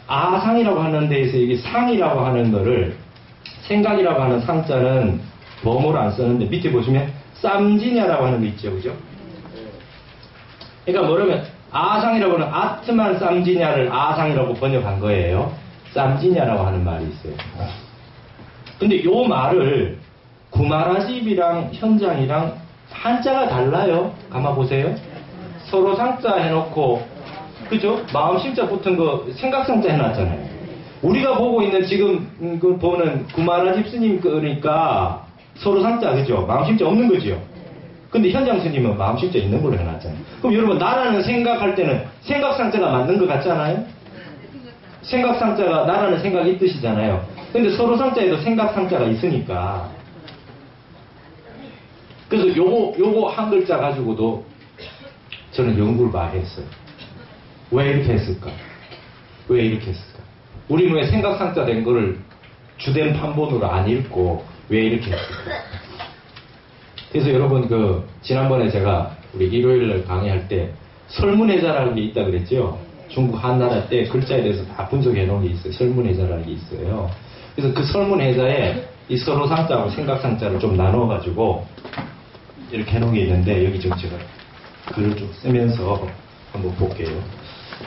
아상이라고 하는 데에서 이게 상이라고 하는 거를 생각이라고 하는 상자는 범어를 안 쓰는데 밑에 보시면 쌈지냐라고 하는 거 있죠, 그죠? 그러니까 뭐냐면 아상이라고 하는 아트만 쌈지냐를 아상이라고 번역한 거예요. 쌈지냐라고 하는 말이 있어요. 근데 요 말을 구마라집이랑 현장이랑 한자가 달라요. 가만 보세요. 서로 상자 해놓고, 그죠? 마음 심자 붙은 거 생각 상자 해놨잖아요. 우리가 보고 있는 지금 그 보는 구마라집 스님 거니까 서로 상자, 그죠? 마음 심자 없는 거죠. 근데 현장 스님은 마음 심자 있는 걸로 해놨잖아요. 그럼 여러분, 나라는 생각할 때는 생각 상자가 맞는 것 같잖아요? 생각 상자가 나라는 생각이 있듯이잖아요. 근데 서로 상자에도 생각 상자가 있으니까. 그래서 요거 한 글자 가지고도 저는 연구를 많이 했어요. 왜 이렇게 했을까? 왜 이렇게 했을까? 우리는 왜 생각 상자 된 거를 주된 판본으로 안 읽고 왜 이렇게 했을까? 그래서 여러분 지난번에 제가 우리 일요일날 강의할 때 설문해자라는 게 있다 그랬죠? 중국 한나라 때 글자에 대해서 다 분석해 놓은 게 있어요. 설문해자라는 게 있어요. 그래서 그 설문해자에 이 서로 상자하고 생각 상자를 좀 나눠가지고 이렇게 해놓은 게 있는데 여기 좀 제가 글을 좀 쓰면서 한번 볼게요.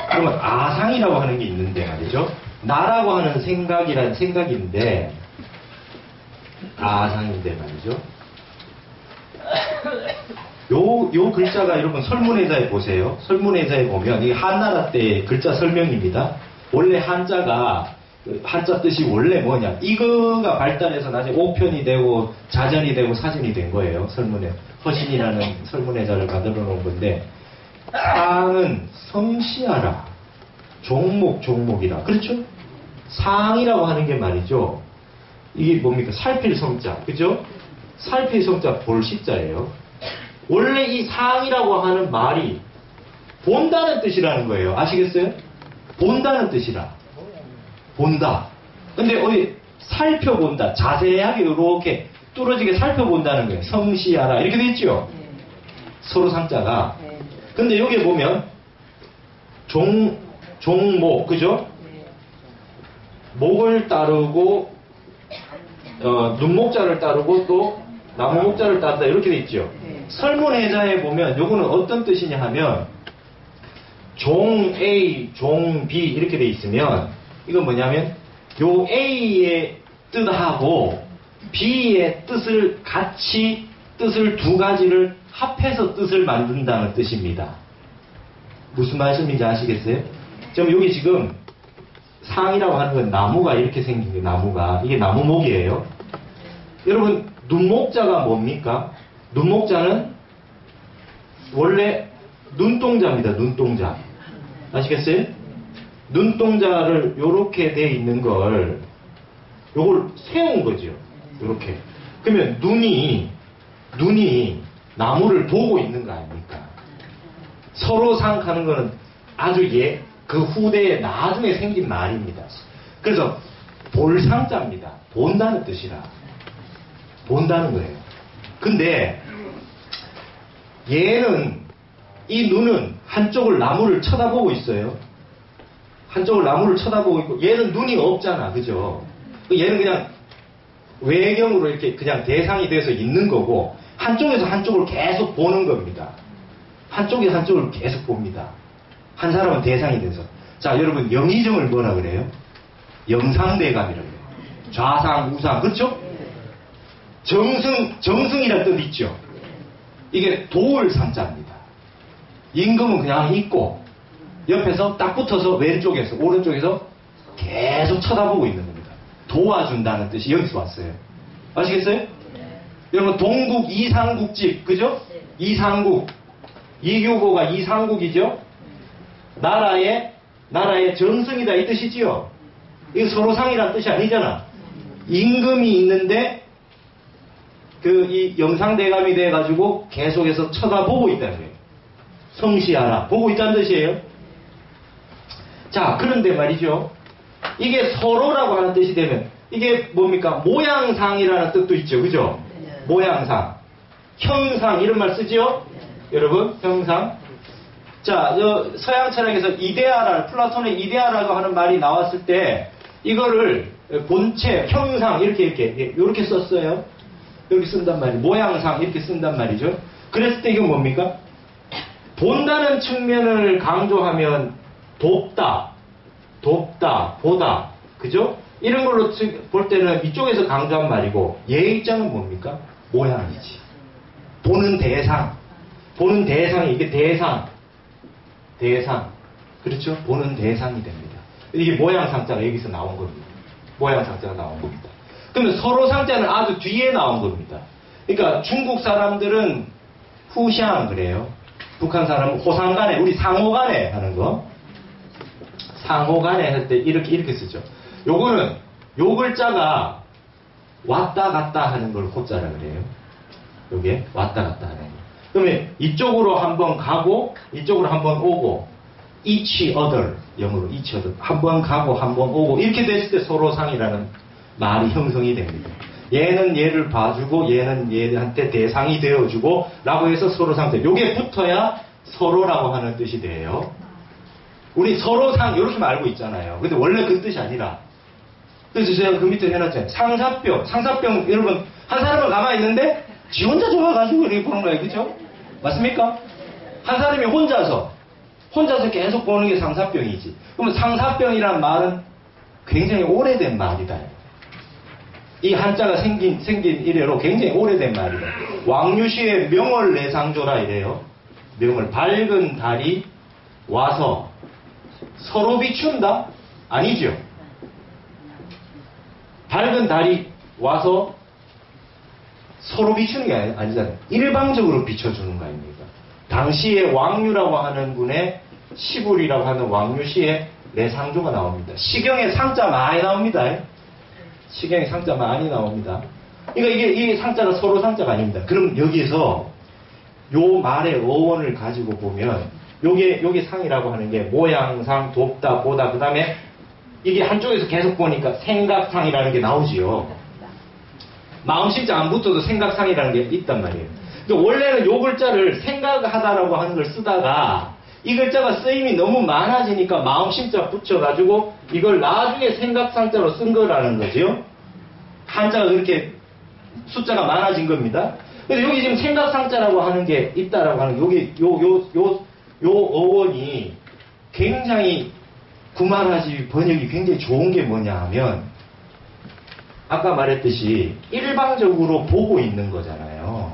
그러면 아상이라고 하는 게 있는데 말이죠. 나라고 하는 생각이란 생각인데 아상인데 말이죠. 요 글자가 여러분 설문해자에 보세요. 설문해자에 보면 이게 한나라 때 글자 설명입니다. 원래 한자 뜻이 원래 뭐냐. 이거가 발달해서 나중에 옥편이 되고 자전이 되고 사전이 된 거예요. 허신이라는 설문해자를 만들어 놓은 건데, 상은 성시하라. 종목이라. 그렇죠? 상이라고 하는 게 말이죠. 이게 뭡니까? 살필 성자. 그죠? 살필 성자 볼시자예요. 원래 이 상이라고 하는 말이 본다는 뜻이라는 거예요. 아시겠어요? 본다는 뜻이라. 본다. 근데 어디 살펴본다. 자세하게 이렇게 뚫어지게 살펴본다는 거예요. 성시하라. 이렇게 돼 있죠? 서로 상자가. 근데 여기 보면 종목, 그죠? 목을 따르고 눈목자를 따르고 또 나무목자를 따른다. 이렇게 돼 있죠? 설문해자에 보면 요거는 어떤 뜻이냐 하면 종 A, 종 B 이렇게 돼 있으면 이건 뭐냐면 요 A의 뜻하고 B의 뜻을 같이 뜻을 두 가지를 합해서 뜻을 만든다는 뜻입니다. 무슨 말씀인지 아시겠어요? 그럼 여기 지금 상이라고 하는 건 나무가 이렇게 생긴 게 나무가 이게 나무목이에요. 여러분 눈목자가 뭡니까? 눈목자는 원래 눈동자입니다. 눈동자. 아시겠어요? 눈동자를 요렇게 돼 있는 걸 요걸 세운 거죠. 요렇게. 그러면 눈이 나무를 보고 있는 거 아닙니까? 서로 상하는 거는 아주 그 후대에 나중에 생긴 말입니다. 그래서 볼상자입니다. 본다는 뜻이라. 본다는 거예요. 근데 이 눈은 한쪽을 나무를 쳐다보고 있어요. 한쪽을 나무를 쳐다보고 있고 얘는 눈이 없잖아. 그죠? 얘는 그냥 외경으로 이렇게 그냥 대상이 돼서 있는 거고 한쪽에서 한쪽을 계속 보는 겁니다. 한쪽에서 한쪽을 계속 봅니다. 한 사람은 대상이 돼서. 자, 여러분 영의정을 뭐라 그래요? 영상대감이라고 해요. 좌상, 우상. 그렇죠? 정승이라는 뜻 있죠? 이게 도울상자입니다. 임금은 그냥 있고 옆에서 딱 붙어서 왼쪽에서 오른쪽에서 계속 쳐다보고 있는 겁니다. 도와준다는 뜻이 여기서 왔어요. 아시겠어요? 여러분 동국 이상국집 그죠? 이상국 이교보가 이상국이죠? 나라의 정승이다 이 뜻이지요? 이거 서로상이라는 뜻이 아니잖아. 임금이 있는데 이 영상대감이 돼가지고 계속해서 쳐다보고 있다는 거예요. 성시하라. 보고 있다는 뜻이에요. 자, 그런데 말이죠. 이게 서로라고 하는 뜻이 되면 이게 뭡니까? 모양상이라는 뜻도 있죠. 그죠? 모양상. 형상 이런 말 쓰지요? 여러분 형상. 자, 서양 철학에서 이데아라, 플라톤의 이데아라고 하는 말이 나왔을 때 이거를 본체, 형상 이렇게 썼어요. 여기 쓴단 말이에요. 모양상 이렇게 쓴단 말이죠. 그랬을 때 이건 뭡니까? 본다는 측면을 강조하면 돕다, 보다, 그죠? 이런 걸로 볼 때는 이쪽에서 강조한 말이고 얘 입장은 뭡니까? 모양이지. 보는 대상이 이게 대상, 그렇죠? 보는 대상이 됩니다. 이게 모양상자가 여기서 나온 겁니다. 모양상자가 나온 겁니다. 그러면 서로상자는 아주 뒤에 나온 겁니다. 그러니까 중국 사람들은 후샹 그래요. 북한 사람은 호상간에, 우리 상호간에 하는 거. 상호간에 할 때 이렇게 쓰죠. 요거는 요 글자가 왔다 갔다 하는 걸 호자라 그래요. 요게 왔다 갔다 하는 거. 그러면 이쪽으로 한번 가고 이쪽으로 한번 오고 each other, 영어로 each other, 한번 가고 한번 오고 이렇게 됐을 때 서로상이라는 말이 형성이 됩니다. 얘는 얘를 봐주고 얘는 얘한테 대상이 되어주고 라고 해서 서로상. 요게 붙어야 서로라고 하는 뜻이 돼요. 우리 서로상 이렇게 알고 있잖아요. 근데 원래 그 뜻이 아니라, 그래서 제가 그 밑에 해놨잖아요. 상사병 여러분 한 사람은 가만히 있는데 지 혼자 좋아가지고 이렇게 보는 거예요. 그죠? 맞습니까? 한 사람이 혼자서 계속 보는 게 상사병이지. 그러면 상사병이라는 말은 굉장히 오래된 말이다. 이 한자가 생긴 이래로 굉장히 오래된 말이다. 왕유시의 명월내상조라 이래요. 명월, 밝은 달이 와서 서로 비춘다? 아니죠. 밝은 달이 와서 서로 비추는 게 아니잖아요. 일방적으로 비춰주는 거 아닙니까? 당시에 왕유라고 하는 분의 시불이라고 하는 왕유시의 내상조가 나옵니다. 시경에 상자 많이 나옵니다. 시경에 상자 많이 나옵니다. 그러니까 이 상자가 서로 상자가 아닙니다. 그럼 여기서 요 말의 어원을 가지고 보면 요게 상이라고 하는 게 모양상, 돕다, 보다, 그 다음에 이게 한쪽에서 계속 보니까 생각상이라는 게 나오지요. 마음심자 안 붙어도 생각상이라는 게 있단 말이에요. 근데 원래는 요 글자를 생각하다라고 하는 걸 쓰다가 이 글자가 쓰임이 너무 많아지니까 마음심자 붙여가지고 이걸 나중에 생각상자로 쓴 거라는 거죠. 한자가 그렇게 숫자가 많아진 겁니다. 근데 여기 지금 생각상자라고 하는 게 있다라고 하는 게 요 어원이 굉장히 구만하지 번역이 굉장히 좋은 게 뭐냐 하면 아까 말했듯이 일방적으로 보고 있는 거잖아요.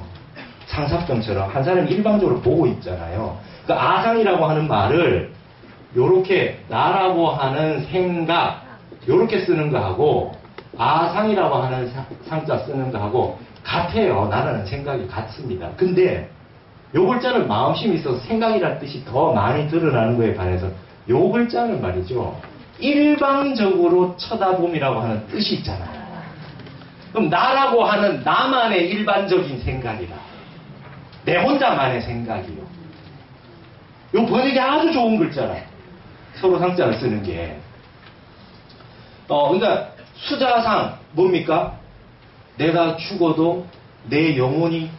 상사병처럼 한 사람이 일방적으로 보고 있잖아요. 그 아상이라고 하는 말을 요렇게 나라고 하는 생각 요렇게 쓰는 거하고 아상이라고 하는 상자 쓰는 거하고 같아요. 나라는 생각이 같습니다. 근데 요 글자는 마음심이 있어서 생각이라는 뜻이 더 많이 드러나는 거에 반해서 요 글자는 말이죠. 일방적으로 쳐다봄이라고 하는 뜻이 있잖아요. 그럼 나라고 하는 나만의 일반적인 생각이다. 내 혼자만의 생각이요. 요 번역이 아주 좋은 글자라. 서로 상자를 쓰는 게. 그러니까 수자상 뭡니까? 내가 죽어도 내 영혼이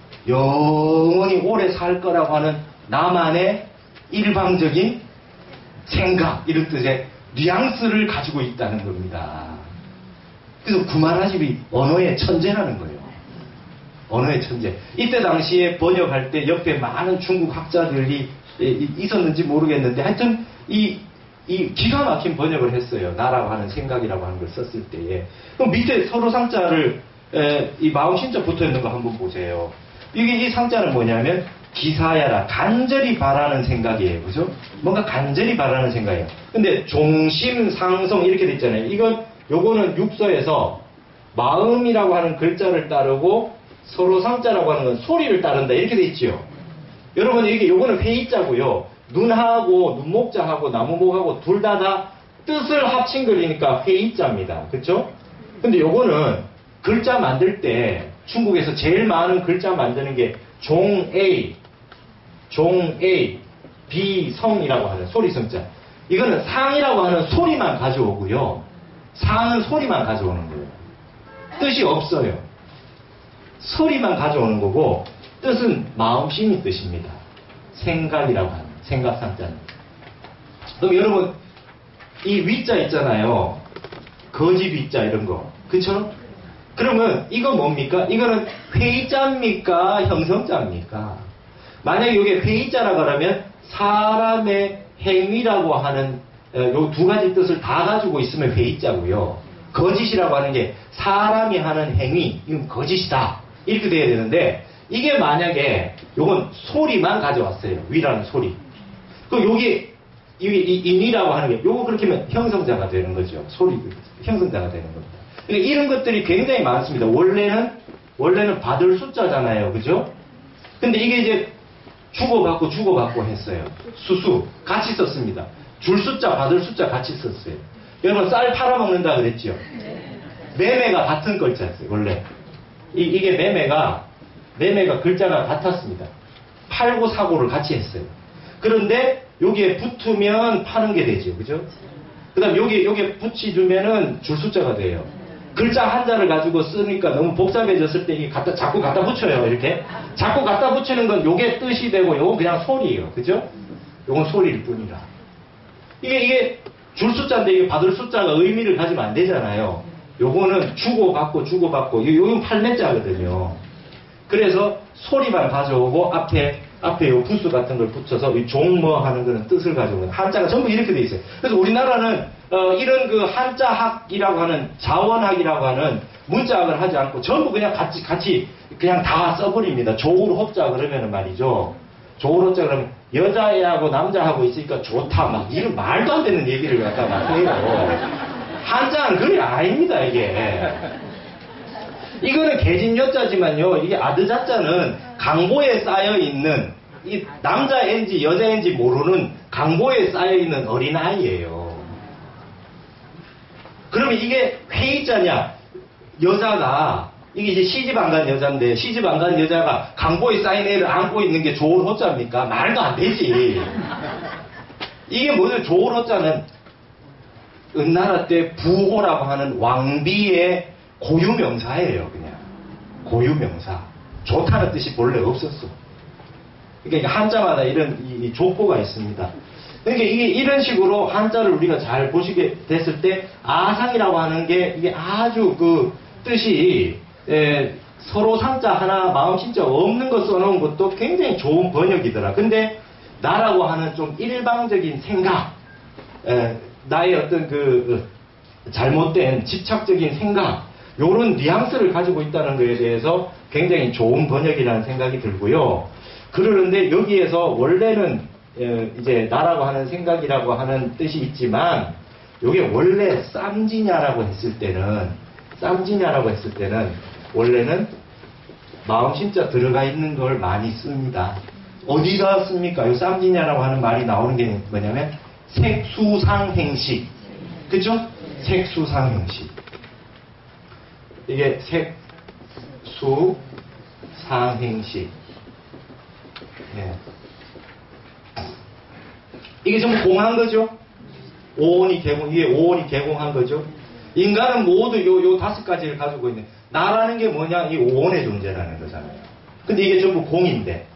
오래 살 거라고 하는 나만의 일방적인 생각 이런 뜻의 뉘앙스를 가지고 있다는 겁니다. 그래서 구만하집이 언어의 천재라는 거예요. 언어의 천재. 이때 당시에 번역할 때 옆에 많은 중국 학자들이 있었는지 모르겠는데 하여튼 이 기가 막힌 번역을 했어요. 나라고 하는 생각이라고 하는 걸 썼을 때에. 그럼 밑에 서로 상자를 이 마음심자 붙어 있는 거 한번 보세요. 이 상자는 뭐냐면 기사야라 간절히 바라는 생각이에요. 그죠? 뭔가 간절히 바라는 생각이에요. 근데 종심, 상성 이렇게 돼 있잖아요. 요거는 육서에서 마음이라고 하는 글자를 따르고 서로 상자라고 하는 건 소리를 따른다 이렇게 돼 있죠. 여러분 요거는 회의자고요. 눈하고 눈목자하고 나무목하고 둘 다 뜻을 합친 글이니까 회의자입니다. 그렇죠? 근데 요거는 글자 만들 때 중국에서 제일 많은 글자 만드는 게 종A, 비성이라고 하는 소리성자. 이거는 상이라고 하는 소리만 가져오고요. 상은 소리만 가져오는 거예요. 뜻이 없어요. 소리만 가져오는 거고 뜻은 마음심이 뜻입니다. 생각이라고 하는 생각상자는. 그럼 여러분, 이 위자 있잖아요. 거짓 위자 이런 거. 그쵸? 그러면 이거 뭡니까? 이거는 회의자입니까? 형성자입니까? 만약에 이게 회의자라고 하면 사람의 행위라고 하는 요 두 가지 뜻을 다 가지고 있으면 회의자고요. 거짓이라고 하는 게 사람이 하는 행위, 이건 거짓이다. 이렇게 돼야 되는데 이게 만약에 요건 소리만 가져왔어요. 위라는 소리. 그럼 여기 인이라고 하는 게 요거 그렇게 하면 형성자가 되는 거죠. 소리 형성자가 되는 겁니다. 그러니까 이런 것들이 굉장히 많습니다. 원래는 받을 숫자잖아요. 그죠? 근데 이게 이제 주고받고 했어요. 수수 같이 썼습니다. 줄 숫자 받을 숫자 같이 썼어요. 여러분 쌀 팔아먹는다 그랬죠? 매매가 같은 글자였어요. 원래 이게 매매가 글자가 같았습니다. 팔고 사고를 같이 했어요. 그런데 여기에 붙으면 파는 게 되죠. 그죠? 그 다음 여기에 붙이주면은 줄 숫자가 돼요. 글자 한자를 가지고 쓰니까 너무 복잡해졌을 때 이게 자꾸 갖다 붙여요. 이렇게. 자꾸 갖다 붙이는 건 요게 뜻이 되고 요건 그냥 소리예요. 그죠? 요건 소리일 뿐이라. 이게 줄 숫자인데 이게 받을 숫자가 의미를 가지면 안 되잖아요. 요거는 주고받고 요건 팔매자거든요. 그래서 소리만 가져오고 앞에 요 부수 같은 걸 붙여서 이 종뭐 하는 거는 뜻을 가져오는 한자가 전부 이렇게 돼 있어요. 그래서 우리나라는 이런 그 한자학이라고 하는 자원학이라고 하는 문자학을 하지 않고 전부 그냥 같이 그냥 다 써버립니다. 조울호자 그러면은 말이죠. 조울호자 그러면 여자애하고 남자하고 있으니까 좋다 막 이런 말도 안 되는 얘기를 갖다 막 해요. 한자는 그게 아닙니다 이게. 이거는 개진여자지만요. 이게 아드자자는 강보에 쌓여있는 이 남자인지 여자인지 모르는 강보에 쌓여있는 어린아이예요. 그러면 이게 회의자냐? 여자가 이게 이제 시집 안 간 여자인데 시집 안 간 여자가 강보에 쌓인 애를 안고 있는 게 좋은 호자입니까? 말도 안 되지. 이게 뭐죠? 좋은 호자는 은나라 때 부호라고 하는 왕비의 고유명사예요. 그냥 고유명사. 좋다는 뜻이 본래 없었어. 그러니까 한자마다 이런 이 족보가 있습니다. 그러니까 이게 이런 식으로 한자를 우리가 잘 보시게 됐을 때 아상이라고 하는 게 이게 아주 그 뜻이 서로 상자 하나 마음 진짜 없는 거 써놓은 것도 굉장히 좋은 번역이더라. 근데 나라고 하는 좀 일방적인 생각, 나의 어떤 그 잘못된 집착적인 생각, 요런 뉘앙스를 가지고 있다는 것에 대해서 굉장히 좋은 번역이라는 생각이 들고요. 그러는데 여기에서 원래는 이제 나라고 하는 생각이라고 하는 뜻이 있지만 요게 원래 쌈지냐라고 했을 때는 원래는 마음 진짜 들어가 있는 걸 많이 씁니다. 어디다 씁니까? 요 쌈지냐라고 하는 말이 나오는 게 뭐냐면 색수상행식. 그죠? 색수상행식. 이게 색수상행식. 예. 이게 전부 공한 거죠? 이게 오온이 개공한 거죠? 인간은 모두 요 다섯 가지를 가지고 있는, 나라는 게 뭐냐? 이 오온의 존재라는 거잖아요. 근데 이게 전부 공인데,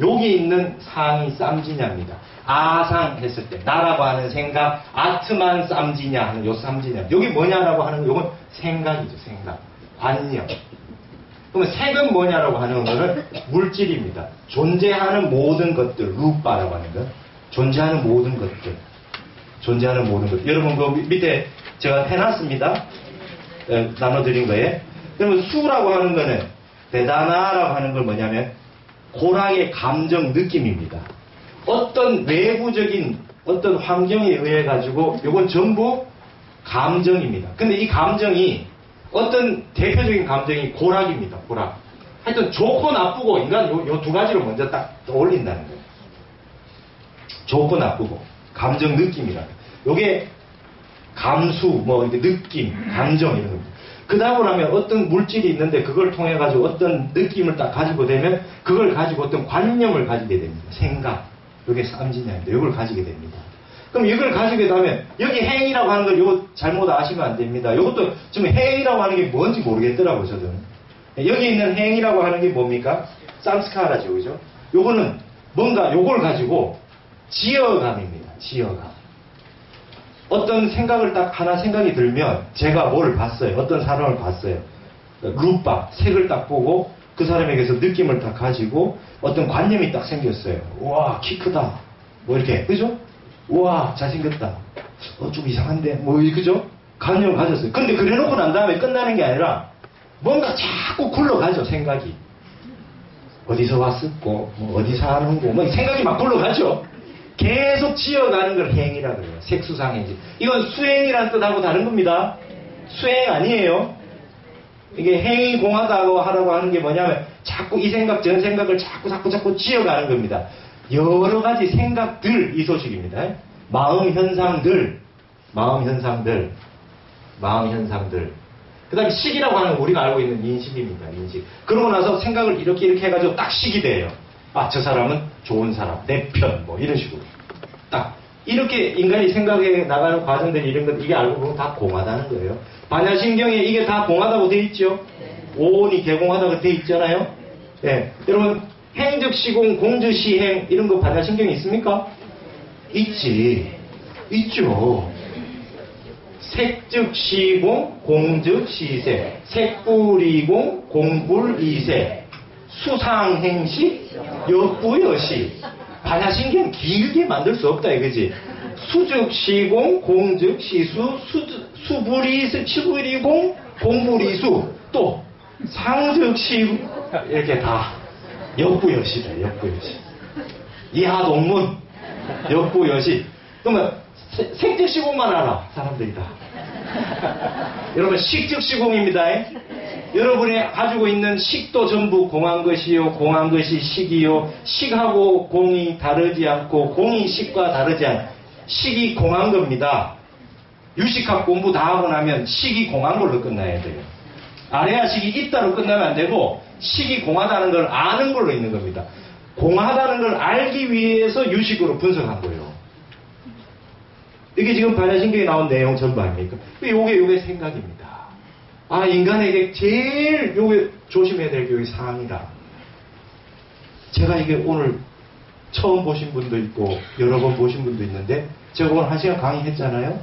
여기 있는 상이 쌈지냐입니다. 아상 했을 때, 나라고 하는 생각, 아트만 쌈지냐 하는 요 쌈지냐. 여기 뭐냐라고 하는 거, 요건 생각이죠, 생각. 관념. 그러면 색은 뭐냐라고 하는 거는 물질입니다. 존재하는 모든 것들, 루빠라고 하는 것. 존재하는 모든 것들. 여러분, 그 밑에 제가 해놨습니다. 나눠드린 거에. 그러면 수라고 하는 거는, 베다나라고 하는 건 뭐냐면, 고락의 감정 느낌입니다. 어떤 외부적인 어떤 환경에 의해 가지고, 요건 전부 감정입니다. 근데 이 감정이, 어떤 대표적인 감정이 고락입니다. 고락. 하여튼 좋고 나쁘고 인간 요 두 가지로 먼저 딱 떠올린다는 거예요. 좋고 나쁘고 감정 느낌이라. 요게 감수 뭐 이렇게 느낌, 감정 이런 겁니다. 그 다음으로 하면 어떤 물질이 있는데 그걸 통해 가지고 어떤 느낌을 딱 가지고 되면 그걸 가지고 어떤 관념을 가지게 됩니다. 생각. 요게 쌈지냐입니다. 요걸 가지게 됩니다. 그럼 이걸 가지게 되면 여기 행이라고 하는 걸 요거 잘못 아시면 안 됩니다. 요것도 지금 행이라고 하는 게 뭔지 모르겠더라고요, 저도. 여기 있는 행이라고 하는 게 뭡니까? 쌈스카라죠, 그죠? 요거는 뭔가 요걸 가지고 지어감입니다. 지어감. 어떤 생각을 딱 하나 생각이 들면 제가 뭘 봤어요. 어떤 사람을 봤어요. 룻박, 색을 딱 보고 그 사람에게서 느낌을 딱 가지고 어떤 관념이 딱 생겼어요. 우와, 키 크다. 뭐 이렇게, 그죠? 우와, 잘생겼다. 좀 이상한데, 뭐, 그죠? 관념을 가졌어요. 근데 그래 놓고 난 다음에 끝나는 게 아니라 뭔가 자꾸 굴러가죠, 생각이. 어디서 왔었고, 뭐 어디 사는 거, 뭐 생각이 막 굴러가죠. 계속 지어가는 걸 행이라 그래요. 색수상행지. 이건 수행이라는 뜻하고 다른 겁니다. 수행 아니에요. 이게 행이 공하다고 하라고 하는 게 뭐냐면 자꾸 이 생각 저 생각을 자꾸 지어가는 겁니다. 여러 가지 생각들 이 소식입니다. 마음 현상들. 그 다음에 식이라고 하는 건 우리가 알고 있는 인식입니다. 인식. 그러고 나서 생각을 이렇게 해가지고 딱 식이 돼요. 아, 저 사람은 좋은 사람, 내 편, 뭐 이런 식으로. 딱 이렇게 인간이 생각해 나가는 과정들이 이런 것, 이게 알고 보면 다 공하다는 거예요. 반야신경에 이게 다 공하다고 돼 있죠. 오온이 개공하다고 돼 있잖아요. 네. 여러분 행즉시공, 공즉시행 이런 거 반야신경에 있습니까? 있죠. 색즉시공, 공즉시색, 색불이공, 공불이색, 수상행시, 역부여시. 반야신경 길게 만들 수 없다 이거지. 수즉시공, 공즉시수, 수불이공, 공불이수, 또 상즉시 이렇게 다 역부여시다. 역부여시. 이하동문, 역부여시. 그러면 색즉시공만 알아 사람들이 다. 여러분 식즉시공입니다. 여러분이 가지고 있는 식도 전부 공한 것이요, 공한 것이 식이요. 식하고 공이 다르지 않고 공이 식과 다르지 않고 식이 공한 겁니다. 유식학 공부 다 하고 나면 식이 공한 걸로 끝나야 돼요. 아래야 식이 있다로 끝나면 안 되고 식이 공하다는 걸 아는 걸로 있는 겁니다. 공하다는 걸 알기 위해서 유식으로 분석한 거예요. 이게 지금 반야신경에 나온 내용 전부 아닙니까? 요게 생각입니다. 아, 인간에게 제일 요게 조심해야 될 게 여기 사항이다. 제가 이게 오늘 처음 보신 분도 있고 여러 번 보신 분도 있는데 제가 오늘 1시간 강의했잖아요.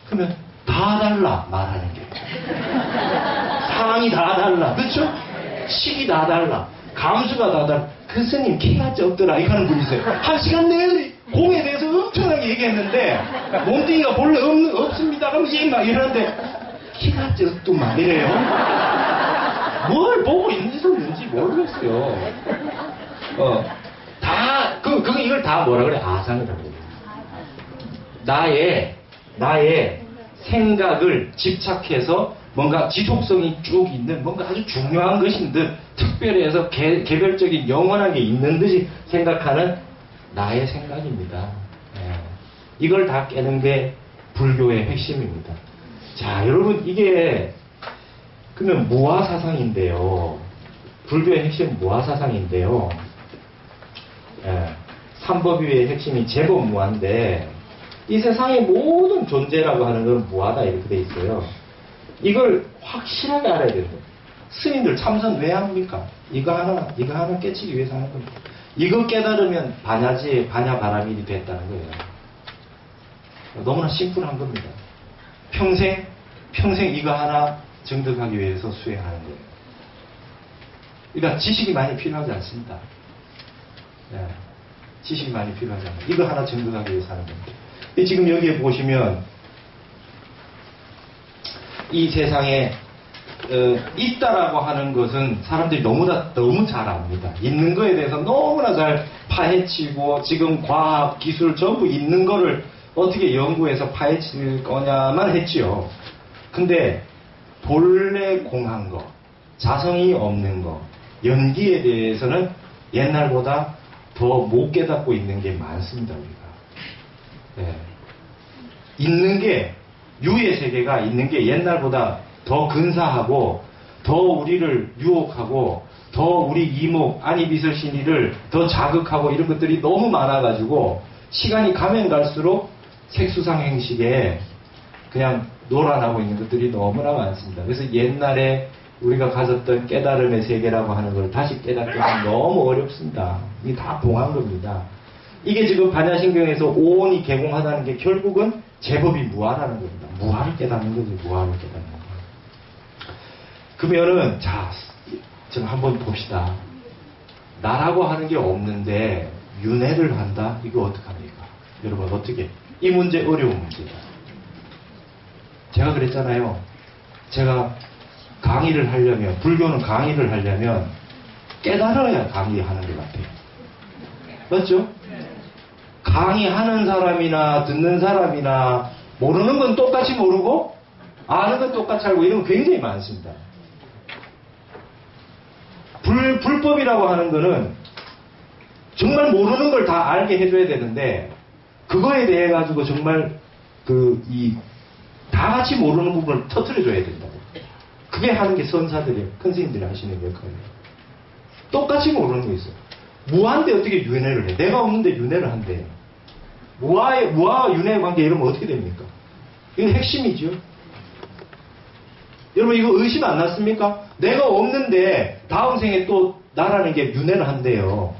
그러면 다 달라 말하는 게. 사항이 다 달라. 그렇죠? 식이 다 달라. 감수가 다 달라. 그 스님 키가 적더라 이거 하는 분 있어요. 1시간 내내 공에 대해서 엄청나게 얘기했는데 몸뚱이가 본래 없습니다. 그럼 막 이러는데 키가 적더만 이래요. 뭘 보고 있는지 모르겠어요. 이걸 다 뭐라 그래? 아상이라고 그래요. 나의 생각을 집착해서 뭔가 지속성이 쭉 있는 뭔가 아주 중요한 것인 듯 특별해서 개별적인 영원한 게 있는 듯이 생각하는 나의 생각입니다. 이걸 다 깨는 게 불교의 핵심입니다. 자, 여러분 이게 그러면 무아사상인데요. 불교의 핵심은 무아사상인데요. 삼법위의 핵심이 제법무아인데 이 세상의 모든 존재라고 하는 건 무아다 이렇게 돼 있어요. 이걸 확실하게 알아야 되는 거예요. 스님들 참선 왜 합니까? 이거 하나 깨치기 위해서 하는 겁니다. 이거 깨달으면 반야바라밀이 됐다는 거예요. 너무나 심플한 겁니다. 평생 이거 하나 정득하기 위해서 수행하는 거예요. 그러니까 지식이 많이 필요하지 않습니다. 지식이 많이 필요하지 않아요. 이거 하나 정득하기 위해서 하는 겁니다. 지금 여기에 보시면 이 세상에 있다라고 하는 것은 사람들이 너무 잘 압니다. 있는 거에 대해서 너무나 잘 파헤치고 지금 과학, 기술 전부 있는 거를 어떻게 연구해서 파헤칠 거냐만 했지요. 근데 본래 공한 거, 자성이 없는 거, 연기에 대해서는 옛날보다 더 못 깨닫고 있는 게 많습니다. 우리가. 있는 게 유의 세계가 있는 게 옛날보다 더 근사하고 더 우리를 유혹하고 더 우리 이목, 안이비설신이를 더 자극하고 이런 것들이 너무 많아가지고 시간이 가면 갈수록 색수상행식에 그냥 놀아나고 있는 것들이 너무나 많습니다. 그래서 옛날에 우리가 가졌던 깨달음의 세계라고 하는 걸 다시 깨닫기는 너무 어렵습니다. 이게 다 봉한 겁니다. 이게 지금 반야신경에서 오온이 개공하다는 게 결국은 제법이 무아라는 겁니다. 무아를 깨닫는 거죠. 무아를 깨닫는 거. 그러면은 자, 지금 한번 봅시다. 나라고 하는 게 없는데 윤회를 한다? 이거 어떡합니까? 여러분 어떻게? 이 문제 어려운 문제다. 제가 그랬잖아요. 제가 강의를 하려면, 불교는 강의를 하려면 깨달아야 강의하는 것 같아요. 맞죠? 강의하는 사람이나 듣는 사람이나 모르는 건 똑같이 모르고 아는 건 똑같이 알고 이런 건 굉장히 많습니다. 불법이라고 하는 거는 정말 모르는 걸 다 알게 해줘야 되는데 그거에 대해 가지고 정말 다 같이 모르는 부분을 터뜨려줘야 된다고. 그게 하는 게 선사들이에요. 큰 스님들이 하시는 역할이에요. 똑같이 모르는 거 있어요. 무한데 어떻게 윤회를 해? 내가 없는데 윤회를 한대. 무아와 윤회의 관계 이러면 어떻게 됩니까? 이거 핵심이죠. 여러분 이거 의심 안 났습니까? 내가 없는데 다음 생에 또 나라는 게 윤회를 한대요.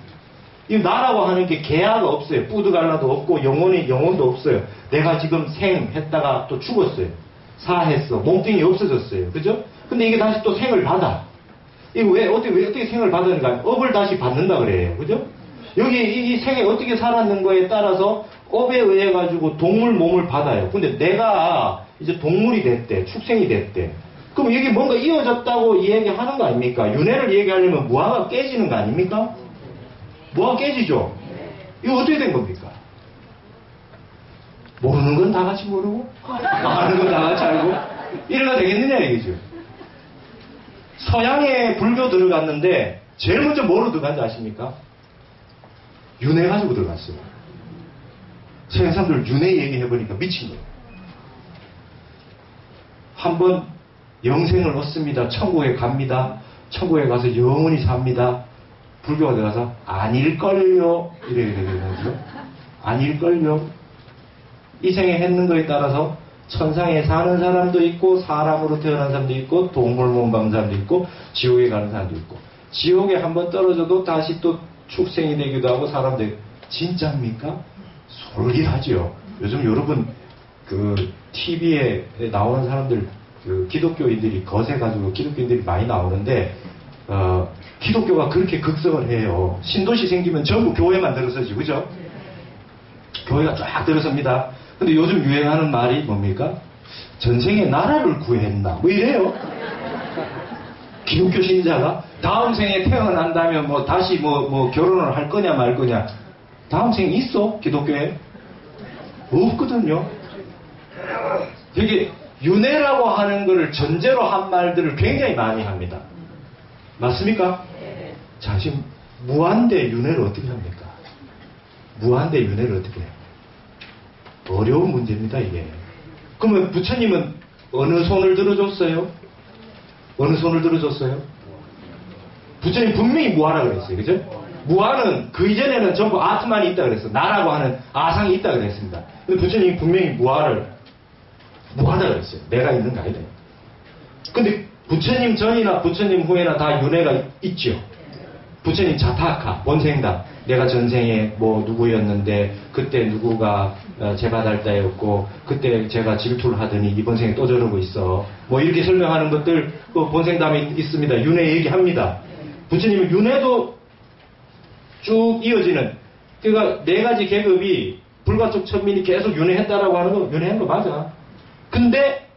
이 나라고 하는 게 개화가 없어요. 뿌드갈라도 없고 영혼도 없어요. 내가 지금 생했다가 또 죽었어요. 사했어. 몸뚱이 없어졌어요. 그죠? 근데 이게 다시 또 생을 받아. 이거 왜 어떻게 생을 받았는가? 업을 다시 받는다 그래요. 그죠? 여기 이 생에 어떻게 살았는 거에 따라서 업에 의해 가지고 동물 몸을 받아요. 근데 내가 이제 동물이 됐대. 축생이 됐대. 그럼 이게 뭔가 이어졌다고 이야기하는 거 아닙니까? 윤회를 얘기하려면 무아가 깨지는 거 아닙니까? 무아가 깨지죠? 이거 어떻게 된 겁니까? 모르는 건 다 같이 모르고 아는 건 다 같이 알고 이래가 되겠느냐 이거죠. 서양에 불교 들어갔는데 제일 먼저 뭐로 들어간지 아십니까? 윤회 가지고 들어갔어요. 서양 사람들 윤회 얘기해보니까 미친 거예요. 한번 영생을 얻습니다. 천국에 갑니다. 천국에 가서 영원히 삽니다. 불교가 들어가서 아닐걸요 이래야 되는 거죠. 아닐걸요. 이 생에 했는 거에 따라서 천상에 사는 사람도 있고 사람으로 태어난 사람도 있고 동물 몸 받는 사람도 있고 지옥에 가는 사람도 있고 지옥에 한번 떨어져도 다시 또 축생이 되기도 하고 사람도 있고 진짜입니까? 솔깃하죠. 요즘 여러분 TV에 나오는 사람들 기독교인들이 거세가지고 기독교인들이 많이 나오는데 기독교가 그렇게 극성을 해요. 신도시 생기면 전부 교회만 들어서지 그죠? 교회가 쫙 들어섭니다. 근데 요즘 유행하는 말이 뭡니까? 전생에 나라를 구했나? 뭐 이래요. 기독교 신자가 다음 생에 태어난다면 뭐 다시 뭐 결혼을 할 거냐 말 거냐. 다음 생에 있어? 기독교에? 없거든요. 이게 윤회라고 하는 거를 전제로 한 말들을 굉장히 많이 합니다. 맞습니까? 자, 지금 무한대 윤회를 어떻게 합니까? 무한대 윤회를 어떻게 해요? 어려운 문제입니다, 이게. 그러면 부처님은 어느 손을 들어줬어요? 어느 손을 들어줬어요? 부처님 분명히 무아라 그랬어요, 그죠? 무아는 그 이전에는 전부 아트만이 있다 그랬어. 나라고 하는 아상이 있다 그랬습니다. 근데 부처님이 분명히 무하다 그랬어요. 내가 있는 거 아니다. 근데 부처님 전이나 부처님 후에나 다 윤회가 있죠. 부처님 자타카, 본생다. 내가 전생에 뭐 누구였는데 그때 누구가 제바달다였고 그때 제가 질투를 하더니 이번 생에 또 저러고 있어. 뭐 이렇게 설명하는 것들 본생담에 있습니다. 윤회 얘기합니다. 부처님은 윤회도 쭉 이어지는 그러니까 네 가지 계급이 불가촉 천민이 계속 윤회했다라고 하는 거 윤회한 거 맞아. 근데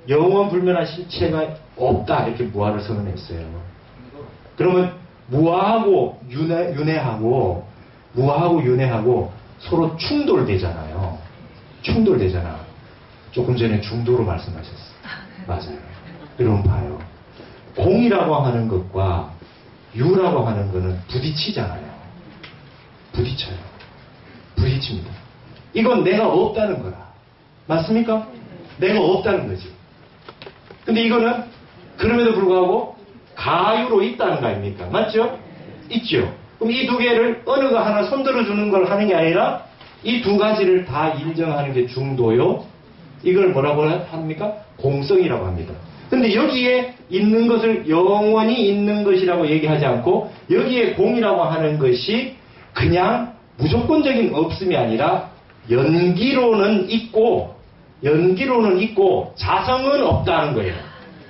영원 불멸한 실체가 없다 이렇게 무아를 선언했어요. 그러면 무아하고 윤회하고 무아하고 윤회하고 서로 충돌되잖아요. 충돌되잖아. 조금 전에 중도로 말씀하셨어요. 맞아요. 여러분 봐요. 공이라고 하는 것과 유라고 하는 거는 부딪히잖아요. 부딪혀요. 부딪힙니다. 이건 내가 없다는 거라. 맞습니까? 내가 없다는 거지. 근데 이거는 그럼에도 불구하고 가유로 있다는 거 아닙니까? 맞죠? 있죠. 그럼 이 두 개를 어느 거 하나 손들어주는 걸 하는 게 아니라 이 두 가지를 다 인정하는 게 중도요. 이걸 뭐라고 합니까? 공성이라고 합니다. 근데 여기에 있는 것을 영원히 있는 것이라고 얘기하지 않고 여기에 공이라고 하는 것이 그냥 무조건적인 없음이 아니라 연기로는 있고 자성은 없다는 거예요.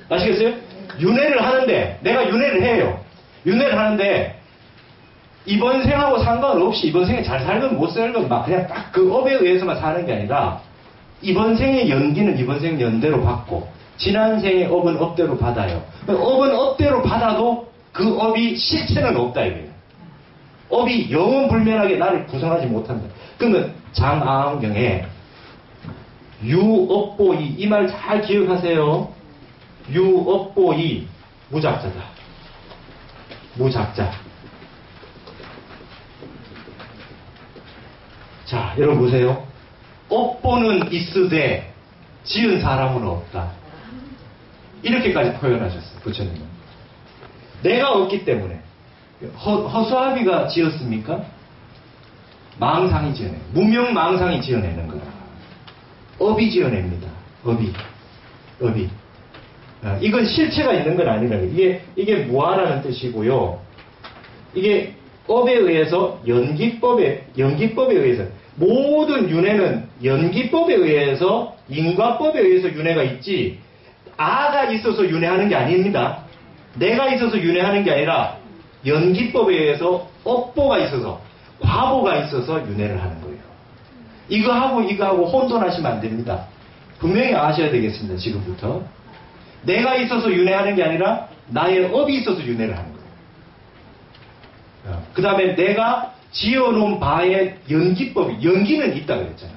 아시겠어요? 윤회를 하는데 내가 윤회를 해요. 윤회를 하는데 이번 생하고 상관없이 이번 생에 잘 살건 못 살건 막 그냥 딱 그 업에 의해서만 사는 게 아니라 이번 생의 연기는 이번 생 연대로 받고 지난 생의 업은 업대로 받아요. 업은 업대로 받아도 그 업이 실체는 없다 이거예요. 업이 영원불면하게 나를 구성하지 못한다. 그러면 장아함경에 유업보이 이 말 잘 기억하세요. 유업보이 무작자다. 무작자. 자, 여러분 보세요. 업보는 있으되 지은 사람은 없다. 이렇게까지 표현하셨어요. 부처님은. 내가 없기 때문에. 허수아비가 지었습니까? 망상이 지어내. 무명망상이 지어내는 거다. 업이 지어냅니다. 업이. 이건 실체가 있는 건 아니라는 거예요. 이게 무아라는 뜻이고요. 이게 업에 의해서 연기법에 의해서 모든 윤회는 연기법에 의해서 인과법에 의해서 윤회가 있지 아가 있어서 윤회하는 게 아닙니다. 내가 있어서 윤회하는 게 아니라 연기법에 의해서 업보가 있어서 과보가 있어서 윤회를 하는 거예요. 이거하고 혼돈하시면 안 됩니다. 분명히 아셔야 되겠습니다. 지금부터. 내가 있어서 윤회하는 게 아니라 나의 업이 있어서 윤회를 하는 거예요. 그 다음에 내가 지어놓은 바의 연기는 있다 그랬잖아요.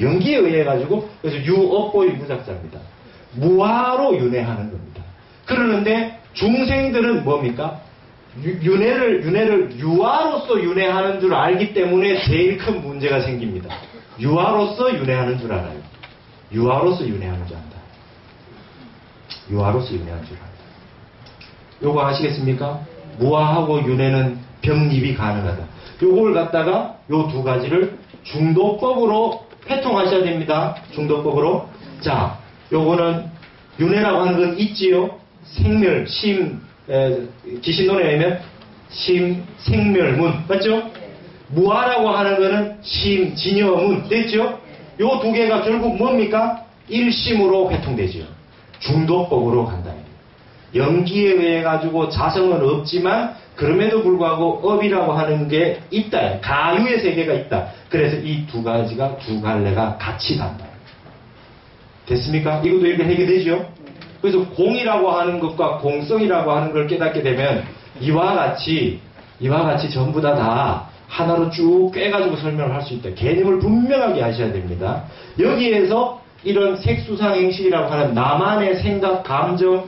연기에 의해 가지고 그래서 유업보의 무작자입니다. 무아로 윤회하는 겁니다. 그러는데 중생들은 뭡니까? 윤회를 유아로서 윤회하는 줄 알기 때문에 제일 큰 문제가 생깁니다. 유아로서 윤회하는 줄 알아요. 유아로서 윤회하는 줄 안다. 유아로서 윤회하는 줄 안다. 요거 아시겠습니까? 무아하고 윤회는 병립이 가능하다. 요걸 갖다가 요 두 가지를 중도법으로 회통하셔야 됩니다. 중도법으로. 자, 요거는 윤회라고 하는 건 있지요. 생멸, 기신론에 의하면 생멸문. 맞죠? 무아라고 하는 거는 진여문. 됐죠? 요 두 개가 결국 뭡니까? 일심으로 회통되지요. 중도법으로 간다. 연기에 의해 가지고 자성은 없지만 그럼에도 불구하고 업이라고 하는 게 있다. 가유의 세계가 있다. 그래서 이 두 가지가 두 갈래가 같이 간다. 됐습니까? 이것도 이렇게 해결되죠? 그래서 공이라고 하는 것과 공성이라고 하는 걸 깨닫게 되면 이와 같이 전부 다 하나로 쭉 꿰가지고 설명을 할 수 있다. 개념을 분명하게 하셔야 됩니다. 여기에서 이런 색수상행식이라고 하는 나만의 생각, 감정,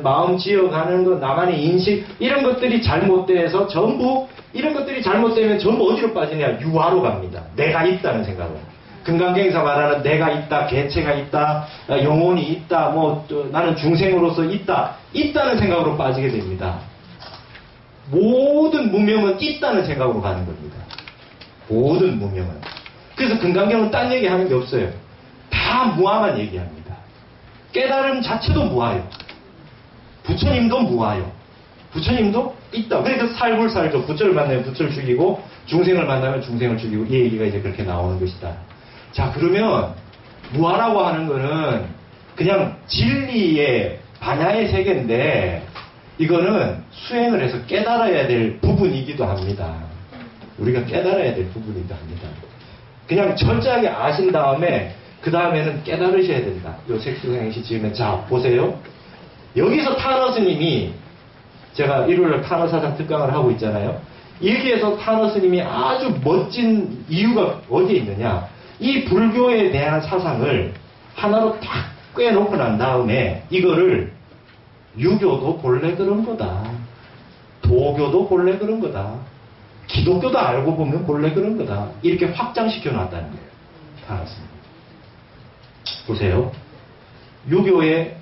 마음 지어가는 것, 나만의 인식, 이런 것들이 잘못돼서 전부, 이런 것들이 잘못되면 전부 어디로 빠지냐? 유화로 갑니다. 내가 있다는 생각으로. 금강경에서 말하는 내가 있다, 개체가 있다, 영혼이 있다, 나는 중생으로서 있다는 생각으로 빠지게 됩니다. 모든 무명은 있다는 생각으로 가는 겁니다. 모든 무명은. 그래서 금강경은 딴 얘기하는 게 없어요. 다 무아만 얘기합니다. 깨달음 자체도 무아요. 부처님도 무아요. 부처님도 있다. 그래서 살불살조, 부처를 만나면 부처를 죽이고 중생을 만나면 중생을 죽이고 이 얘기가 이제 그렇게 나오는 것이다. 자, 그러면 무아라고 하는 거는 그냥 진리의 반야의 세계인데 이거는 수행을 해서 깨달아야 될 부분이기도 합니다. 우리가 깨달아야 될 부분이기도 합니다. 그냥 철저하게 아신 다음에 그 다음에는 깨달으셔야 된다. 요 색수행시 지으면 자 보세요. 여기서 타너 스님이 제가 일요일날 타너 사상 특강을 하고 있잖아요. 여기에서 타너 스님이 아주 멋진 이유가 어디에 있느냐. 이 불교에 대한 사상을 하나로 딱 꿰놓고 난 다음에 이거를 유교도 본래 그런 거다. 도교도 본래 그런 거다. 기독교도 알고 보면 본래 그런 거다. 이렇게 확장시켜 놨다는 거예요. 타너 스님. 보세요. 유교의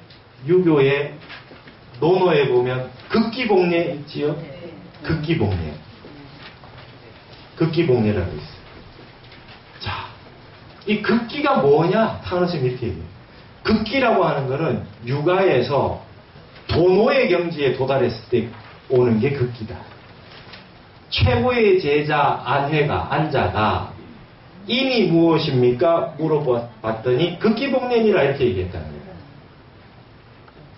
논어에 보면 극기복례 있지요? 극기복례라고 있어요. 자, 이 극기가 뭐냐? 타너 스님이 이렇게 얘기해요. 극기라고 하는 거는 육아에서 도노의 경지에 도달했을 때 오는 게 극기다. 최고의 제자 안자가 인이 무엇입니까? 물어봤더니 극기복년이라 이렇게 얘기했다는 거예요.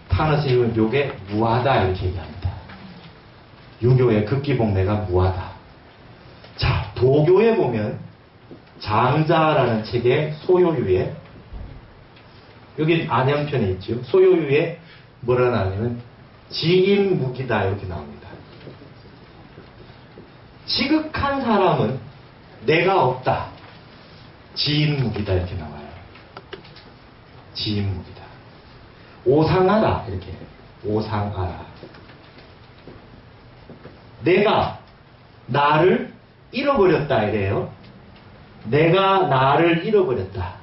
타너스님은 요게 무하다 이렇게 얘기합니다. 유교의 극기복례가 무하다. 자, 도교에 보면 장자라는 책의 소요유에 여기 안연편에 있죠. 소요유에 뭐라 나오냐면 지인무기다 이렇게 나옵니다. 지극한 사람은 내가 없다. 지인무기다 이렇게 나와요. 지인무기다. 오상하다 이렇게 오상하라. 내가 나를 잃어버렸다 이래요. 내가 나를 잃어버렸다.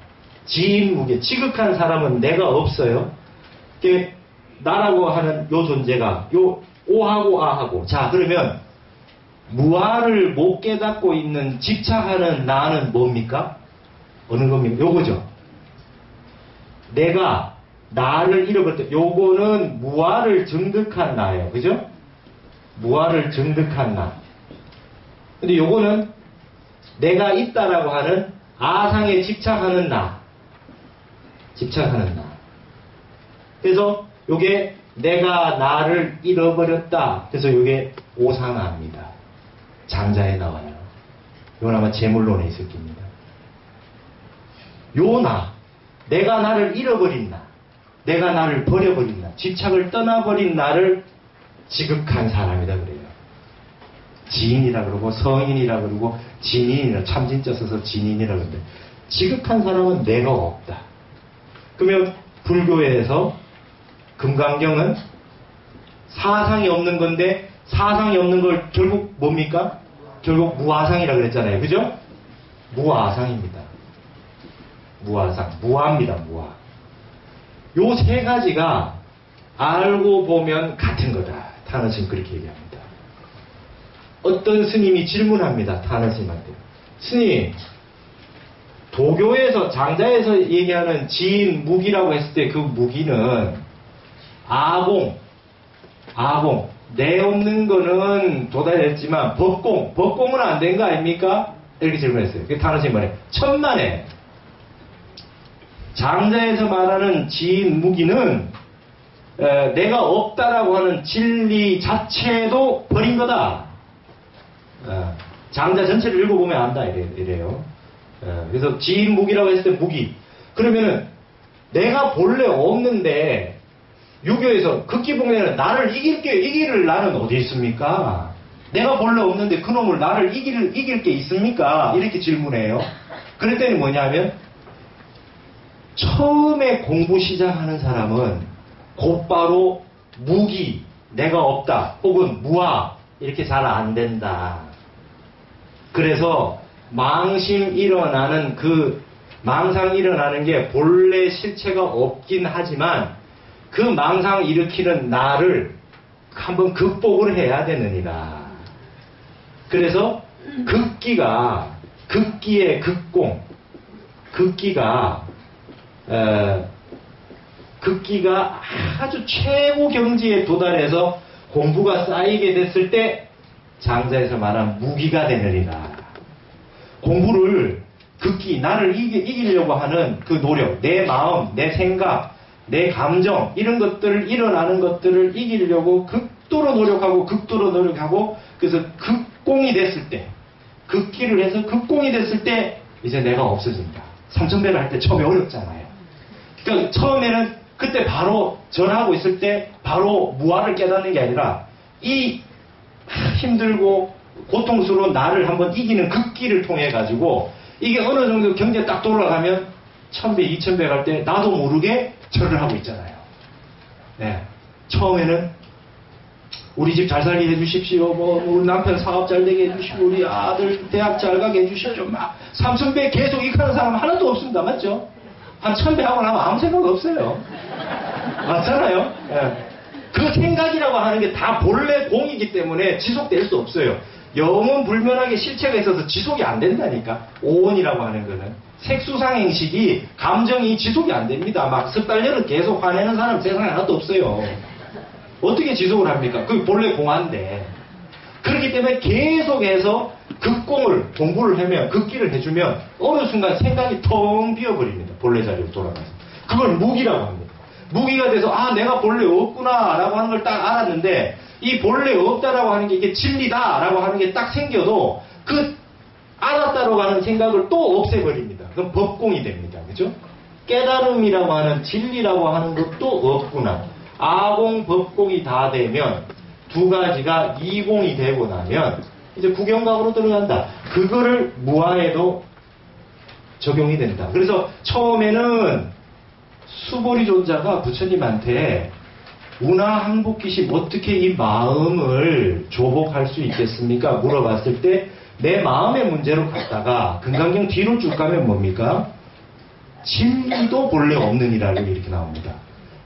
지인무기. 지극한 사람은 내가 없어요. 나라고 하는 요 존재가 요 오하고 아하고. 자, 그러면 무아를 못 깨닫고 있는 집착하는 나는 뭡니까? 어느 겁니까? 요거죠. 내가 나를 잃어버렸다. 요거는 무아를 증득한 나예요. 그죠? 무아를 증득한 나. 근데 요거는 내가 있다라고 하는 아상에 집착하는 나. 집착하는 나. 그래서 요게 내가 나를 잃어버렸다. 그래서 요게 오상아입니다. 장자에 나와요. 이건 아마 제물론에 있을 겁니다. 요 나, 내가 나를 잃어버린 나, 내가 나를 버려버린 나, 집착을 떠나버린 나를 지극한 사람이다 그래요. 지인이라 그러고 성인이라 그러고 진인이라 참진자 써서 진인이라 그러는데 지극한 사람은 내가 없다. 그러면 불교에서 금강경은 사상이 없는 건데 사상이 없는 걸 결국 뭡니까? 결국 무아상이라 그랬잖아요. 그죠? 무아상입니다. 무아상. 무아입니다. 무아. 요 세 가지가 알고 보면 같은 거다. 타너스님 그렇게 얘기합니다. 어떤 스님이 질문합니다. 타너스님한테. 스님, 도교에서 장자에서 얘기하는 지인 무기라고 했을 때 그 무기는 아공, 내 없는 거는 도달했지만 법공은 안 된 거 아닙니까? 이렇게 질문했어요. 그 타너스님 말해 천만에 장자에서 말하는 지인 무기는 내가 없다라고 하는 진리 자체도 버린 거다. 장자 전체를 읽어보면 안다 이래요. 그래서 지인 무기라고 했을 때 무기. 그러면은 내가 본래 없는데 유교에서 극기복례는 나를 이길 나는 어디 있습니까? 내가 본래 없는데 그놈을 나를 이길 게 있습니까? 이렇게 질문해요. 그랬더니 뭐냐면 처음에 공부 시작하는 사람은 곧바로 무기, 내가 없다, 혹은 무아 이렇게 잘 안 된다. 그래서 망상 일어나는 게 본래 실체가 없긴 하지만 그 망상 일으키는 나를 한번 극복을 해야 되느니라. 그래서 극기의 극공, 극기가 아주 최고 경지에 도달해서 공부가 쌓이게 됐을 때 장자에서 말한 무기가 되느니라. 공부를 나를 이기려고 하는 그 노력, 내 마음, 내 생각, 내 감정 이런 것들을 일어나는 것들을 이기려고 극도로 노력하고 그래서 극공이 됐을 때 극기를 해서 극공이 됐을 때 이제 내가 없어진다. 삼천배를 할 때 처음에 어렵잖아요. 그러니까 처음에는 그때 바로 절하고 있을 때 바로 무아를 깨닫는 게 아니라 이 힘들고 고통스러운 나를 한번 이기는 극기를 통해 가지고 이게 어느 정도 경제 딱 돌아가면 1000배, 2000배 갈 때 나도 모르게 절을 하고 있잖아요. 네. 처음에는 우리 집 잘 살게 해주십시오. 우리 남편 사업 잘 되게 해주시고 우리 아들 대학 잘 가게 해주십시오. 막 3000배 계속 익하는 사람 하나도 없습니다. 맞죠? 한 1000배 하고 나면 아무 생각 없어요. 맞잖아요? 네. 그 생각이라고 하는 게 다 본래 공이기 때문에 지속될 수 없어요. 영은 불면하게 실체가 있어서 지속이 안 된다니까. 오원이라고 하는 거는. 색수상 행식이 감정이 지속이 안 됩니다. 막 석 달 년을 계속 화내는 사람 세상에 하나도 없어요. 어떻게 지속을 합니까? 그게 본래 공화인데. 그렇기 때문에 계속해서 극공을 공부를 하면 극기를 해주면 어느 순간 생각이 텅 비어버립니다. 본래 자리로 돌아가서. 그걸 무기라고 합니다. 무기가 돼서 아 내가 본래 없구나 라고 하는 걸 딱 알았는데 이 본래 없다라고 하는 게 이게 진리다 라고 하는 게 딱 생겨도 그 알았다라고 하는 생각을 또 없애버립니다. 그럼 법공이 됩니다. 그죠? 깨달음이라고 하는 진리라고 하는 것도 없구나. 아공, 법공이 다 되면 두 가지가 이공이 되고 나면 이제 구경각으로 들어간다. 그거를 무아에도 적용이 된다. 그래서 처음에는 수보리존자가 부처님한테 운하항복기심 어떻게 이 마음을 조복할 수 있겠습니까? 물어봤을 때 내 마음의 문제로 갔다가 금강경 뒤로 쭉 가면 뭡니까? 진리도 본래 없느니라고 이렇게 나옵니다.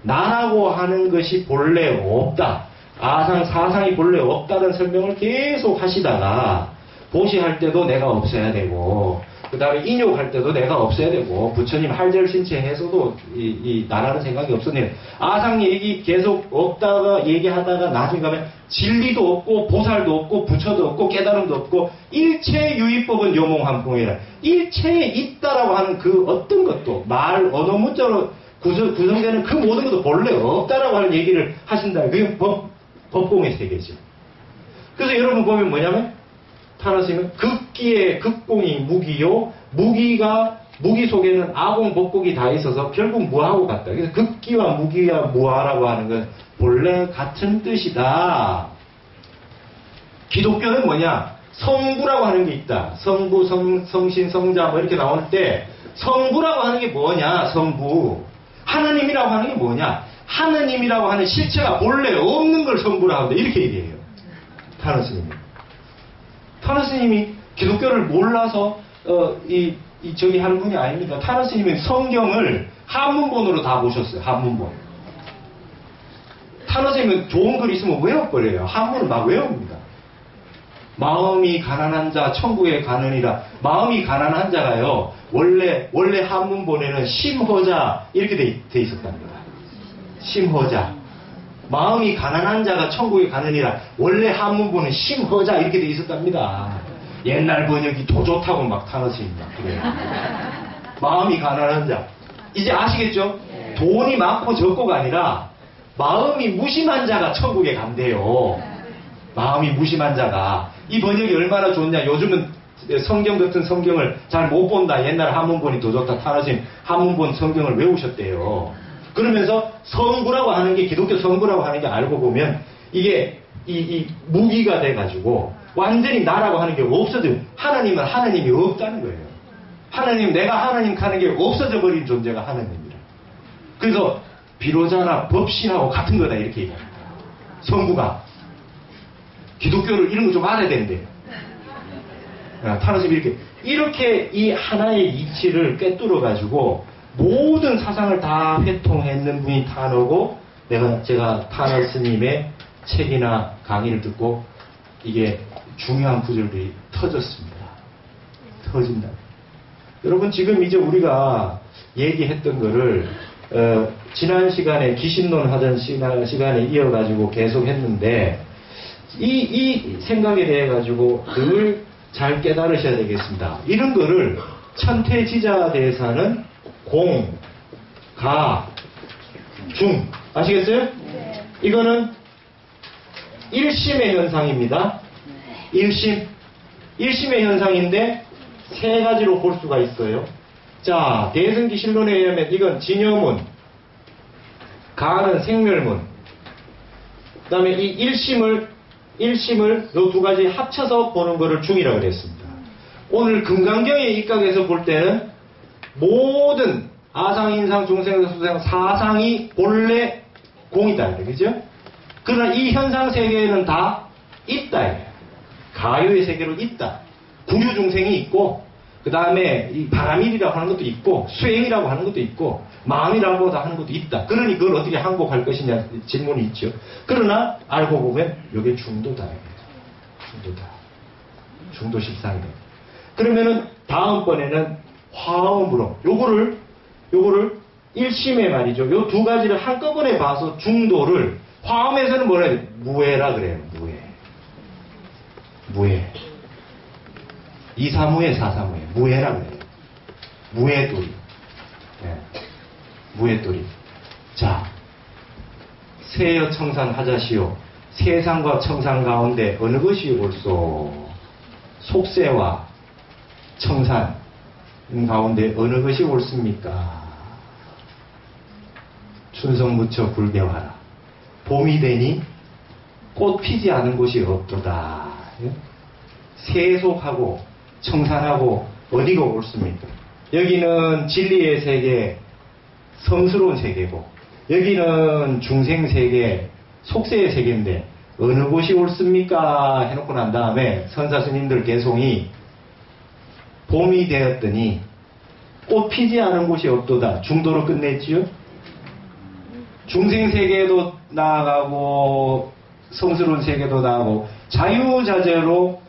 나라고 하는 것이 본래 없다. 아상, 사상이 본래 없다는 설명을 계속 하시다가 보시할 때도 내가 없어야 되고 그 다음에 인욕할 때도 내가 없어야 되고 부처님 할절신체해서도 이 나라는 생각이 없었네요. 아상 얘기 계속 없다가 얘기하다가 나중에 가면 진리도 없고 보살도 없고 부처도 없고 깨달음도 없고 일체 유의법은 요몽한풍이라 일체에 있다라고 하는 그 어떤 것도 말 언어 문자로 구성되는 그 모든 것도 본래 없다라고 하는 얘기를 하신다. 그게 법공의 세계죠. 그래서 여러분 보면 뭐냐면 타노스님은 극기의 극공이 무기요. 무기 속에는 아공, 법공이 다 있어서 결국 무하고 같다. 그래서 극기와 무기와 무하라고 하는 건 본래 같은 뜻이다. 기독교는 뭐냐? 성부라고 하는 게 있다. 성부, 성신, 성자 뭐 이렇게 나올 때 성부라고 하는 게 뭐냐? 성부. 하느님이라고 하는 게 뭐냐? 하느님이라고 하는 실체가 본래 없는 걸 성부라고 한다. 이렇게 얘기해요. 타노스님이. 타노스님이 기독교를 몰라서 저기 하는 분이 아닙니다. 타노스님이 성경을 한문본으로 다 보셨어요. 한문본. 타노스님은 좋은 글 있으면 외워버려요. 한문을 막 외웁니다. 마음이 가난한 자 천국에 가느니라. 마음이 가난한 자가요. 원래 한문본에는 심허자 이렇게 돼 있었답니다. 심허자. 마음이 가난한 자가 천국에 가느니라. 원래 한문본은 심허자 이렇게 돼 있었답니다. 옛날 번역이 더 좋다고 막 타노스입니다. 그래요. 마음이 가난한 자. 이제 아시겠죠? 돈이 많고 적고가 아니라 마음이 무심한 자가 천국에 간대요. 마음이 무심한 자가. 이 번역이 얼마나 좋냐. 요즘은 성경 같은 성경을 잘 못 본다. 옛날 한문본이 더 좋다. 타노스님 한문본 성경을 외우셨대요. 그러면서 성부라고 하는 게 기독교 성부라고 하는 게 알고 보면 이게 이 무기가 돼가지고 완전히 나라고 하는 게 없어져요. 하나님은 하나님이 없다는 거예요. 하나님 내가 하나님 하는 게 없어져 버린 존재가 하나님이라. 그래서 비로자나 법신하고 같은 거다 이렇게 얘기합니다. 성부가 기독교를 이런 거 좀 알아야 되는데 타노스님이 이렇게 이 하나의 이치를 꿰뚫어 가지고 모든 사상을 다 회통했는 분이 타노고 제가 타노스님의 책이나 강의를 듣고 이게 중요한 구절들이 터졌습니다. 터진다. 여러분 지금 이제 우리가 얘기했던 거를 지난 시간에 기신론 하던 시간에 이어가지고 계속 했는데 이 생각에 대해 가지고 늘 잘 깨달으셔야 되겠습니다. 이런 거를 천태지자대사는 공, 가, 중. 아시겠어요? 네. 이거는 일심의 현상입니다. 일심의 현상인데 세 가지로 볼 수가 있어요. 자, 대승기신론에 의하면 이건 진여문, 가는 생멸문. 그 다음에 이 일심을 이 두 가지 합쳐서 보는 거를 중이라고 그랬습니다. 오늘 금강경의 입각에서 볼 때는 모든 아상, 인상, 중생, 수생, 사상이 본래 공이다. 그죠? 그러나 이 현상 세계에는 다 있다. 가요의 세계로 있다. 구류 중생이 있고, 그 다음에 이 바람일이라고 하는 것도 있고, 수행이라고 하는 것도 있고, 마음이라고 하는 것도 있다. 그러니 그걸 어떻게 항복할 것이냐 질문이 있죠. 그러나 알고 보면 이게 중도다. 중도다. 중도 십상이다. 그러면은 다음번에는 화음으로. 요거를 일심에 말이죠. 요 두 가지를 한꺼번에 봐서 중도를, 화음에서는 뭐라 해야 돼? 무해라 그래요. 무해. 이사무해, 사사무해. 무해라 그래요. 무해돌이. 네. 무해돌이. 자, 세여 청산하자시오. 세상과 청산 가운데 어느 것이 옳소? 속세와 청산 가운데 어느 것이 옳습니까? 춘성무처 불개화라. 봄이 되니 꽃 피지 않은 곳이 없도다. 세속하고 청산하고 어디가 옳습니까? 여기는 진리의 세계, 성스러운 세계고, 여기는 중생세계, 속세의 세계인데 어느 곳이 옳습니까? 해놓고 난 다음에 선사스님들 개송이 봄이 되었더니 꽃 피지 않은 곳이 없도다. 중도로 끝냈지요. 중생세계도 나아가고 성스러운 세계도 나아가고 자유자재로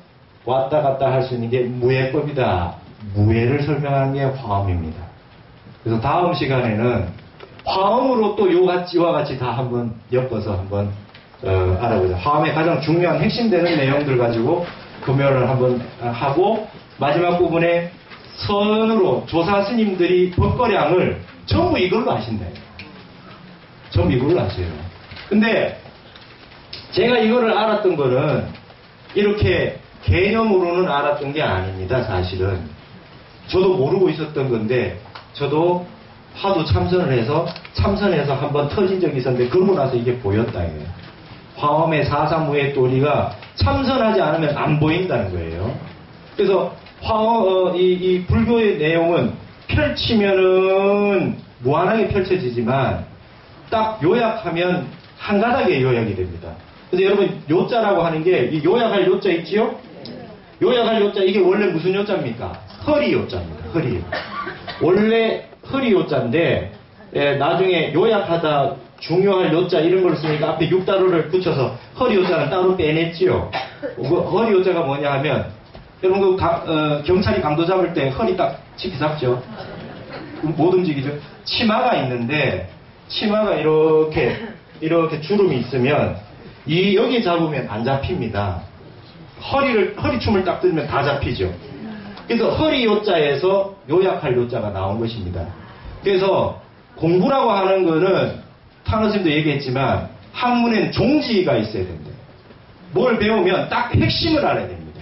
왔다 갔다 할 수 있는 게 무해법이다. 무해를 설명하는 게 화엄입니다. 그래서 다음 시간에는 화엄으로 또 이와 같이 다 한번 엮어서 한번 알아보자. 화엄의 가장 중요한 핵심되는 내용들 가지고 금요를 한번 하고, 마지막 부분에 선으로 조사 스님들이 법거량을 전부 이걸로 하신다. 전부 이걸로 하세요. 근데 제가 이거를 알았던 거는 이렇게 개념으로는 알았던 게 아닙니다. 사실은 저도 모르고 있었던 건데, 저도 하도 참선해서 한번 터진 적이 있었는데, 그러고 나서 이게 보였다. 이거예요. 화엄의 사사무의 도리가 참선하지 않으면 안 보인다는 거예요. 그래서 이 불교의 내용은 펼치면은 무한하게 펼쳐지지만 딱 요약하면 한 가닥에 요약이 됩니다. 그래서 여러분, 요자라고 하는 게, 이 요약할 요자 있지요? 요약할 요자, 이게 원래 무슨 요자입니까? 허리 요자입니다. 허리. 원래 허리 요자인데, 나중에 요약하다 중요할 요자 이런 걸 쓰니까 앞에 6자로를 붙여서 허리 요자는 따로 빼냈지요. 허리 요자가 뭐냐 하면, 여러분 경찰이 강도 잡을 때 허리 딱 짚기 잡죠. 못 움직이죠. 치마가 있는데, 치마가 이렇게 주름이 있으면 여기 잡으면 안 잡힙니다. 허리춤을 딱 들면 다 잡히죠. 그래서 허리 요자에서 요약할 요자가 나온 것입니다. 그래서 공부라고 하는 거는 타노스님도 얘기했지만 학문엔 종지가 있어야 된다. 뭘 배우면 딱 핵심을 알아야 됩니다.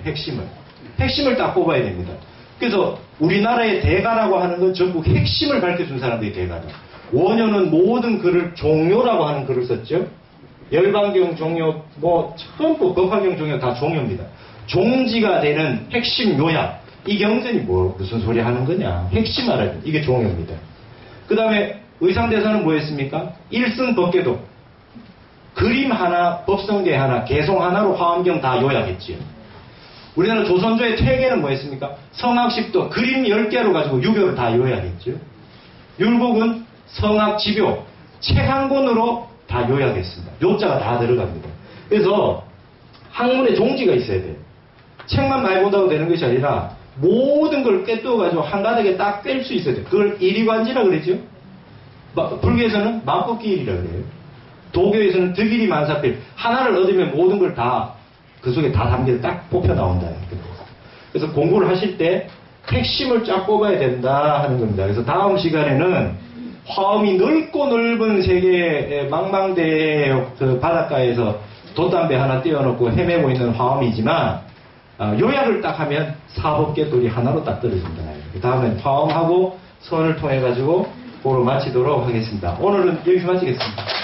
핵심을 딱 뽑아야 됩니다. 그래서 우리나라의 대가라고 하는 건 전부 핵심을 밝혀준 사람들이 대가다. 원효는 모든 글을 종요라고 하는 글을 썼죠. 열반경 종요, 전부 법화경 종요 다 종요입니다. 종지가 되는 핵심 요약. 이 경전이 무슨 소리 하는 거냐. 핵심 알아야 돼. 이게 종요입니다. 그 다음에 의상대사는 뭐였습니까? 일승법계도. 그림 하나, 법성계 하나, 개송 하나로 화엄경 다 요약했지요. 우리나라 조선조의 퇴계는 뭐였습니까? 성학십도 그림 10개로 가지고 유교를 다 요약했죠. 율곡은 성학 지교, 책 한 권으로 다 요약했습니다. 요자가 다 들어갑니다. 그래서 학문에 종지가 있어야 돼요. 책만 많이 본다고 되는 것이 아니라 모든 걸 꿰뚫어가지고 한 가닥에 딱 꿰일 수 있어야 돼요. 그걸 일이관지라 그랬죠. 불교에서는 만법기일이라 그래요. 도교에서는 득일이 만사필. 하나를 얻으면 모든 걸 다 그 속에 다 담겨 딱 뽑혀 나온다. 그래서 공부를 하실 때 핵심을 쫙 뽑아야 된다 하는 겁니다. 그래서 다음 시간에는 화엄이 넓고 넓은 세계의 망망대해 그 바닷가에서 돛담배 하나 띄워놓고 헤매고 있는 화엄이지만 요약을 딱 하면 사법계돌이 하나로 딱 떨어진다. 그 다음엔 화엄하고 선을 통해 가지고 보러 마치도록 하겠습니다. 오늘은 여기서 마치겠습니다.